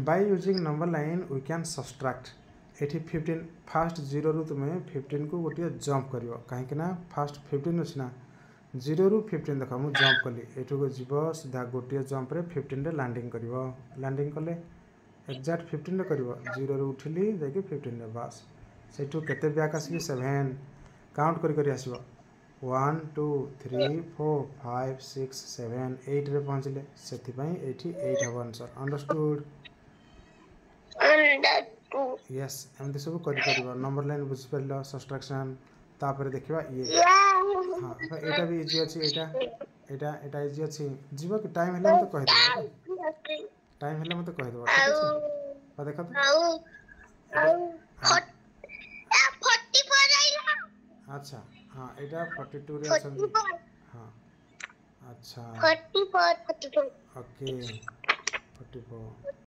by using number line we can subtract एठी 15 fast 0 रु तुमे 15 को गोटे जंप करियो काहे ना फास्ट 15 अछि ना 0 रु 15 देखा मु जंप कली एठु को जीव सीधा गोटे जंप रे 15 रे लैंडिंग करियो लैंडिंग कले एग्जैक्ट 15 रे करियो 0 रु उठिली देखि 15 रे बस सेठु केते बैक आसी 7 काउंट करी करी आसीबो 1 2 3 4 5 6 7 8 रे पहुंचले सेति पई एठी 8 हबो आंसर अंडरस्टूड यस एमती सब करि परिबो नंबर लाइन बुझि परलो सब्ट्रैक्शन तापर देखिबा ये हां एटा भी इजी अछि एटा इजी अछि जीव कि टाइम हेले मते कहि देबो टाइम हेले मते कहि देबो ठीक अछि आ देखा तो 44 आइला अच्छा हां एटा 42 रे अछन हां अच्छा 44 ओके 44